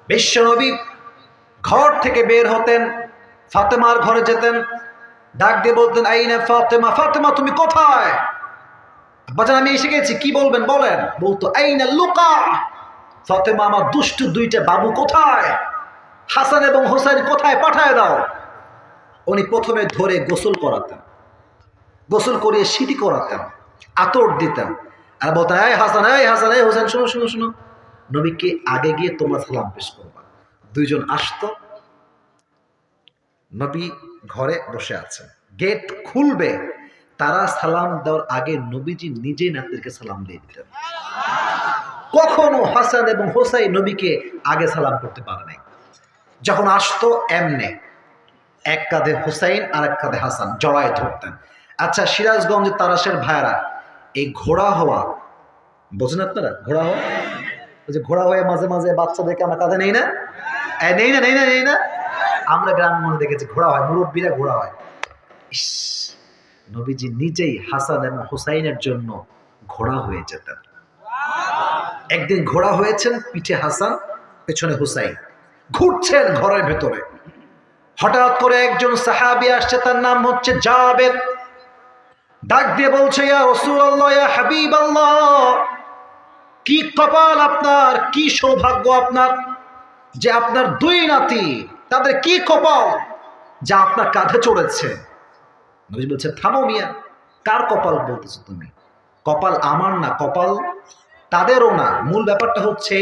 বিশ্বনবী ঘর থেকে বের হতেন, ফাতেমার ঘরে যেতেন, ডাক দিয়ে বলতেন আইনা ফাতেমা, ফাতেমা তুমি কোথায়? বাজান আমি এসে গেছি, কি বলবেন বলেন। বলতো আইনা লুকা, ফাতেমা আমার দুষ্টু দুইটা বাবু কোথায়? হাসান এবং হোসেন কোথায়, পাঠায় দাও। উনি প্রথমে ধরে গোসল করাতেন, গোসল করিয়ে সিটি করাতেন, আতর দিতেন, আর বলতেন এই হাসান, এই হাসান, এই হোসেন, শোনো শোনো শোনো, নবীকে আগে গিয়ে তোমরা সালাম পেশ করবা। দুইজন আসতো, নবী ঘরে বসে আছেন, গেট খুলবে, তারা সালাম দেওয়ার আগে নবীজি নিজেই নাতিদেরকে সালাম দিয়ে দিতেন। কখনো হাসান এবং হোসাইন নবীকে আগে সালাম করতে পারে নাই। যখন আসতো এমনে এক কাঁধে হুসাইন আর এক কাঁধে হাসান জড়ায় ধরতেন। আচ্ছা সিরাজগঞ্জের তারাশের ভাইরা, এই ঘোড়া হওয়া বোঝেন আপনারা? ঘোড়া হওয়া, ওই যে ঘোড়া হয়ে মাঝে মাঝে বাচ্চাদেরকে আমরা কাঁধে নেই না, নেই না নেই না নেই না, আমরা গ্রাম মনে দেখেছি ঘোড়া হয়, মুরব্বীরা ঘোড়া হয়। ইস, নবীজি নিজেই হাসান এবং হুসাইনের জন্য ঘোড়া হয়ে যেতেন। একদিন ঘোড়া হয়েছেন, পিঠে হাসান, পেছনে হুসাইন, ঘুরছেন ঘরের ভেতরে। হঠাৎ করে একজন সাহাবী আসছে, তার নাম হচ্ছে জাবের। ডাক দিয়ে বলছে ইয়া রাসূলুল্লাহ, ইয়া হাবিবাল্লাহ, কি কপাল আপনার, কি সৌভাগ্য আপনার যে আপনার দুই নাতি, তাদের কি কপাল যা আপনার কাঁধে চড়েছে। নবী বলছে থামো মিয়া, কার কপাল বলতেছো তুমি? কপাল আমার না, কপাল তাদেরও না। মূল ব্যাপারটা হচ্ছে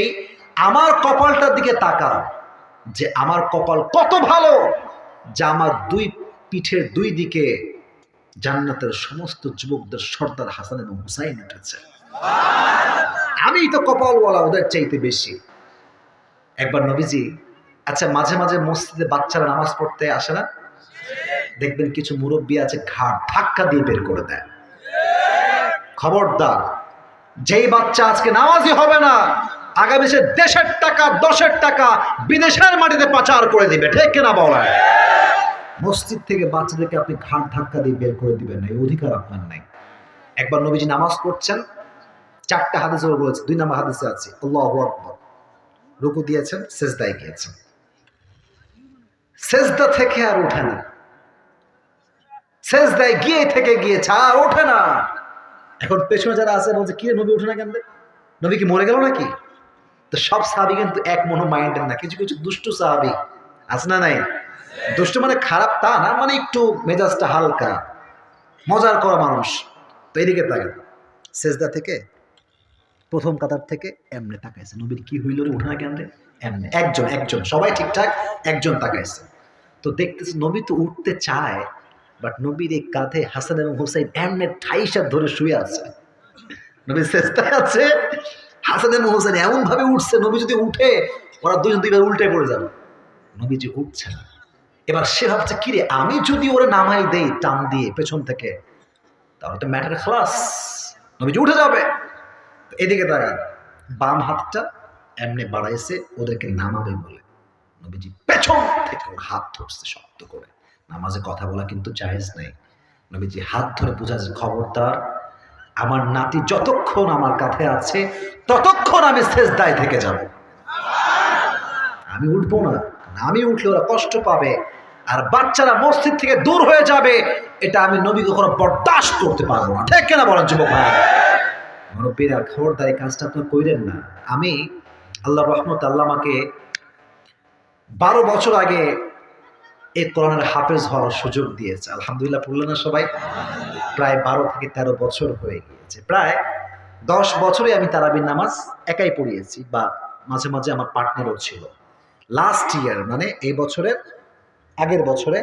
আমার কপালটার দিকে তাকাও, যে আমার কপাল কত ভালো যা আমার দুই পিঠের দুই দিকে জান্নাতের সমস্ত যুবকদের সর্দার হাসান এবং হুসাইন উঠেছে। আমি তো কপালওয়ালা ওদের চাইতে বেশি। একবার নবীজি, আচ্ছা মাঝে মাঝে মসজিদে বাচ্চারা নামাজ পড়তে আসে না? দেখবেন কিছু মুরব্বী আছে ঘাড় ধাক্কা দিয়ে বের করে দেয়। খবরদার, যেই বাচ্চা আজকে নামাজি হবে না, আগামী সে দেশের টাকা, দশের টাকা বিদেশের মাটিতে পাচার করে দিবে। ঠিক কিনা বলেন? মসজিদ থেকে বাচ্চাদেরকে আপনি ঘাড় ধাক্কা দিয়ে বের করে দিবেন না, এই অধিকার আপনার নাই। একবার নবীজি নামাজ পড়ছেন, চারটা হাদিসে বলেছে, 2 নম্বর হাদিসে আছে আল্লাহু আকবার, রুকু দিয়েছেন, সেজদায় গিয়েছেন, সেজদা থেকে আর ওঠে না, সেজদায় গিয়ে থেকে গিয়েছে আর ওঠে না। এখন পেছনে যারা আছে বলছে কি নবী ওঠে না কেন? নবী কি মরে গেল নাকি? তো সব সাহাবী কিন্তু এক মনো মাইন্ডের না, কিছু কিছু দুষ্টু সাহাবী আছে না নাই? দুষ্ট মানে খারাপ তা না, মানে একটু মেজাজটা হালকা, মজার করা মানুষ। তো এদিকে তাকান, সেজদা থেকে প্রথম কাতার থেকে এমনে তাকাইছে, নবীর কি হইল রে, উঠে না কেন রে? এমনে একজন একজন, সবাই ঠিকঠাক, একজন তাকাইছে। তো দেখতেছে নবী তো উঠতে চায়, বাট নবীর এই কাঁধে হাসান এবং হুসাইন এমনে ঠাইসা ধরে শুয়ে আছে। নবীর সেজদায় আছে, হাসান এবং হুসাইন এমন ভাবে উঠছে, নবী যদি উঠে ওরা দুইবার উল্টে পড়ে যাবে। নবীজি উঠছে না। এবার সে ভাবছে কিরে, আমি যদি ওরে নামাই দেই টান দিয়ে পেছন থেকে, তাহলে তো ম্যাটার খালাস, নবীজি উঠে যাবে। এদিকে তাকান, বাম হাতটা এমনি বাড়াইছে ওদেরকে নামাবে বলে, নবীজি পেছন থেকে ওর হাত ধরছে শক্ত করে। নামাজে কথা বলা কিন্তু জায়েজ নেই। নবীজি হাত ধরে বুঝাচ্ছে খবরদার, আমার নাতি যতক্ষণ আমার কাছে আছে ততক্ষণ আমি সেজদায় থেকে যাব, আমি উঠবো না। আমি উঠলে ওরা কষ্ট পাবে আর বাচ্চারা মসজিদ থেকে দূর হয়ে যাবে, এটা আমি নবী কখনো বরদাস্ত করতে পারবো না। ঠিক কিনা বলেন যুবক ভাই? মুরব্বীরা খবরদার এই কাজটা আপনারা কইলেন না। আমি আল্লাহ রহমত, আল্লাহ আমাকে 12 বছর আগে এই কোরআনের হাফেজ হওয়ার সুযোগ দিয়েছে। আলহামদুলিল্লাহ পড়লেন না সবাই? প্রায় 12 থেকে 13 বছর হয়ে গিয়েছে। প্রায় 10 বছরে আমি তারাবির নামাজ একাই পড়িয়েছি, বা মাঝে মাঝে আমার পার্টনারও ছিল। লাস্ট ইয়ার মানে এই বছরের আগের বছরে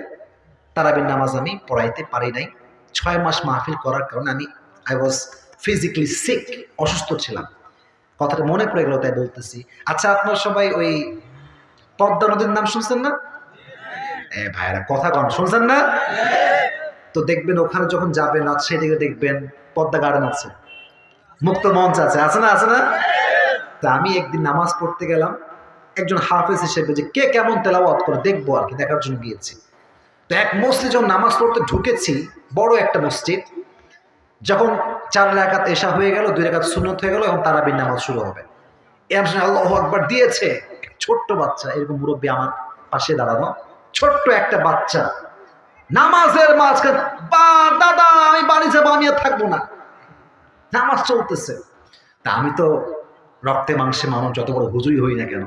তারাবির নামাজ আমি পড়াইতে পারি নাই। 6 মাস মাহফিল করার কারণে আই ওয়াজ ফিজিক্যালি সিক, অসুস্থ ছিলাম। কথাটা মনে পড়ে গেল তাই বলতেছি। আচ্ছা আপনারা সবাই ওই পদ্মা নদীর নাম শুনছেন না? ভাইরা কথা কন, শুনছেন না? তো দেখবেন ওখানে যখন যাবেন রাজশাহী থেকে দেখবেন পদ্মা গার্ডেন আছে, মুক্ত মঞ্চ আছে, আছে না? আছে না? তা আমি একদিন নামাজ পড়তে গেলাম একজন হাফেজ হিসেবে, যে কে কেমন তেলাওয়াত করে দেখবো আর কি, দেখার জন্য গিয়েছি। তো এক মসজিদ যখন নামাজ পড়তে ঢুকেছি, বড় একটা মসজিদ, যখন 4 রাকাত এশা হয়ে গেল, 2 রাকাত সুন্নত হয়ে গেল, এখন তারাবির নামাজ শুরু হবে। আল্লাহু আকবার দিয়েছে, ছোট্ট বাচ্চা, এরকম মুরব্বী আমার পাশে দাঁড়ানো, ছোট্ট একটা বাচ্চা নামাজের মাঝখানে, বা দাদা আমি বাড়ি যাবো, আমি আর থাকবো না, নামাজ চলতেছে। তা আমি তো রক্তে মাংসে মানব, যত বড় হুজুই হই না কেন,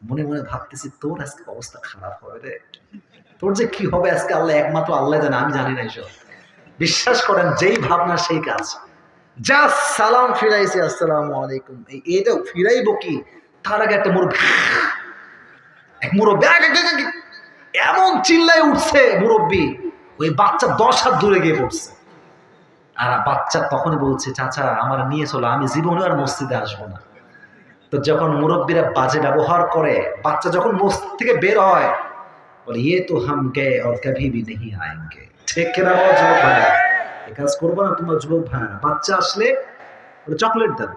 মনে মনে ভাবতেছি তোর আজকে অবস্থা খারাপ হবে রে, তোর যে কি হবে আজকে আল্লাহ একমাত্র আল্লাহ জানে, আমি জানি না এসব। বিশ্বাস করেন, যেই ভাবনা সেই কাজ। যা সালাম ফিরাইছি, আসসালামু আলাইকুম, এইটা ফিরাইবো কি, তার আগে একটা মুরব্বী এমন চিল্লায় উঠছে মুরব্বী, ওই বাচ্চা 10 হাত দূরে গিয়ে পড়ছে। আর বাচ্চা তখনই বলছে, চাচা আমার নিয়ে চলো, আমি জীবনে আর মসজিদে আসবো না। তো যখন মুরব্বীরা বাজে ব্যবহার করে, বাচ্চা যখন মসজিদ থেকে বের হয়, বলে ইয়ে তো হাম গে আর কভি ভি নেহি আয়েঙ্গে। ঠিক কিনা বলো যুবক ভাই? এই কাজ করবো না তোমরা যুবক ভাই। বাচ্চা আসলে চকলেট দেন,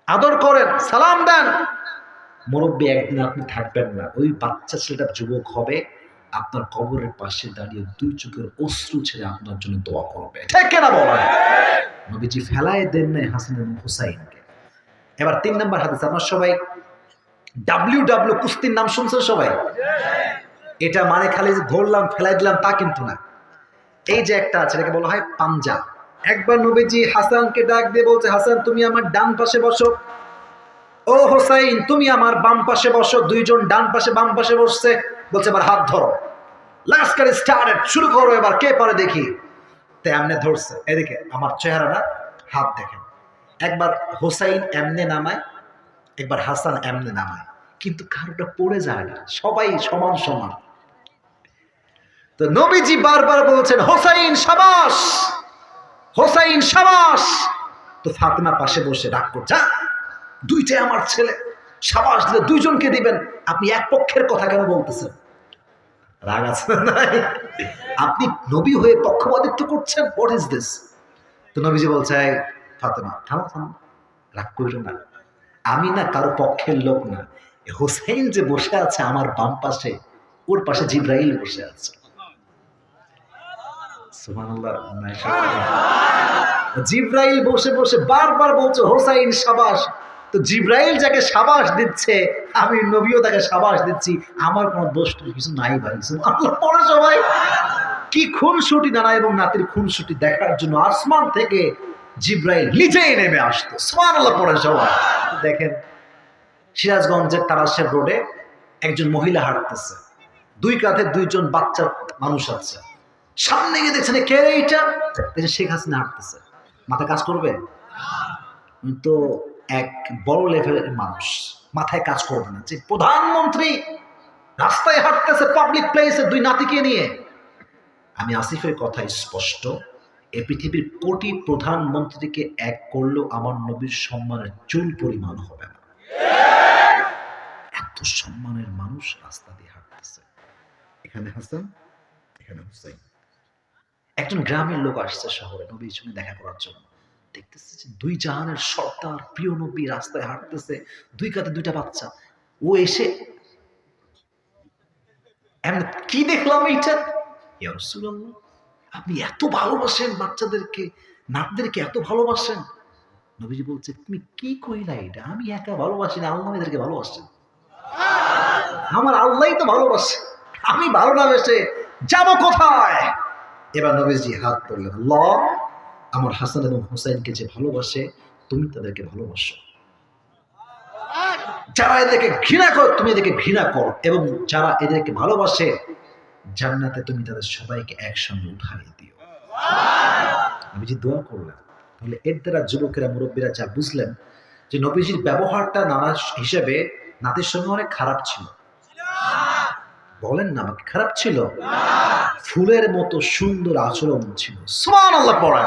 আদর করেন, সালাম দেন। মুরব্বী একদিন আপনি থাকবেন না, ওই বাচ্চা ছেলেটা যুবক হবে, আপনার কবরের পাশে দাঁড়িয়ে 2 চোখের অশ্রু ছেড়ে আপনার জন্য দোয়া করবে। ঠিক কিনা বলেন? নবীজি ফেলায় দেন নাই হাসান এবং হুসাইনকে। এবার 3 নম্বর হাদিস। আপনার সবাই WW কুস্তির নাম শুনছেন সবাই? এটা মানে খালি যে ধরলাম ফেলাই দিলাম তা কিন্তু না। এই যে একটা আছে, এটাকে বলা হয় পাঞ্জা। একবার নবীজি হাসানকে ডাক দিয়ে বলছে, হাসান তুমি আমার ডান পাশে বসো, ও হোসাইন তুমি আমার বাম পাশে বসো। 2 জন ডান পাশে বাম পাশে বসছে। বলছে এবার হাত ধরো, লাস্কার স্টার্টেড, শুরু করো, এবার কে পারে দেখি। তে এমনে ধরছে, এদিকে আমার চেহারাটা, হাত দেখেন। একবার হোসাইন এমনে নামায়, একবার হাসান এমনে নামায়, কিন্তু কারোটা পড়ে যায় না, সবাই সমান সমান। তো নবীজি বারবার বলছেন, হোসাইন সাবাস, হোসাইন সাবাস। তো ফাতেমা পাশে বসে রাগ করছে, যা, 2টাই আমার ছেলে, সাবাস দিলে 2 জনকে দিবেন, আপনি এক পক্ষের কথা কেন বলতেছেন? রাগ আছে নাই? আপনি নবী হয়ে পক্ষপাতিত্ব করছেন, হোয়াট ইজ দিস? তো নবীজি বলছে, ফাতেমা থামো থামো, রাগ করো না, আমি না কারো পক্ষের লোক না। হোসেন যে বসে আছে আমার বাম পাশে, ওর পাশে জিব্রাইল বসে আছে। সুবহানাল্লাহ। জিব্রাইল বসে বসে বারবার বলছে হোসাইন সাবাস। তো জিব্রাইল যাকে সাবাস দিচ্ছে, আমি নবীও তাকে সাবাস দিচ্ছি, আমার কোনো দোষ কিছু নাই ভাই। সুবহানাল্লাহ পড়ে সবাই। কি খুনসুটি নানা এবং নাতির খুনসুটি দেখার জন্য আসমান থেকে জিব্রাইল নিজেই নেমে আসতো। সুবহানাল্লাহ পড়ে সবাই। দেখেন সিরাজগঞ্জের তারাশের রোডে একজন মহিলা হাঁটতেছে, 2 কাঁধে 2 জন বাচ্চা মানুষ আছে। সামনে গিয়ে দেখছেন কে এইটা, দেখছেন শেখ হাসিনা হাঁটতেছে। মাথা কাজ করবে তো? এক বড় লেভেলের মানুষ, মাথায় কাজ করবে না যে প্রধানমন্ত্রী রাস্তায় হাঁটতেছে পাবলিক প্লেসে 2 নাতিকে নিয়ে। আমি আসিফের কথা স্পষ্ট, এই পৃথিবীর কোটি প্রধানমন্ত্রীকে এক করলেও আমার নবীর সম্মানের চুল পরিমাণ হবে না। এত সম্মানের মানুষ রাস্তা দিয়ে হাঁটতেছে, এখানে হাসান, এখানে হুসাইন। একজন গ্রামের লোক আসছে শহরে নবীর সঙ্গে দেখা করার জন্য। দেখতেছে যে 2 জাহানের সর্দার প্রিয় নবী রাস্তায় হাঁটতেছে, 2 কাঁধে 2টা বাচ্চা। ও এসে কি দেখলাম এইটা, ইয়া রাসূলুল্লাহ আপনি এত ভালোবাসেন বাচ্চাদেরকে, নাতদেরকে এত ভালোবাসেন। নবীজি বলছে, তুমি কি কইলা এটা? আমি একা ভালোবাসি না, আল্লাহ এদেরকে ভালোবাসেন। আমার আল্লাহই তো ভালোবাসে, আমি ভালো না বেসে যাবো কোথায়? এবার নবীজি হাত তুললেন, আল্লাহ আমার হাসান এবং হুসাইনকে যে ভালোবাসে, তুমি তাদেরকে ভালোবাসো। যারা এদেরকে ঘৃণা করো, তুমি এদেরকে ঘৃণা করো, এবং যারা এদেরকে ভালোবাসে, জান্নাতে তুমি তাদের সবাইকে একসঙ্গে উঠাই দিও। নবীজি দোয়া করলেন। তাহলে এর দ্বারা যুবকেরা, মুরব্বীরা যা বুঝলেন যে নবীজির ব্যবহারটা নানা হিসেবে নাতির সঙ্গে অনেক খারাপ ছিল। বলেন না আমাকে, খারাপ ছিল? ফুলের মতো সুন্দর আচরণ ছিল। সুবহানাল্লাহ পড়া।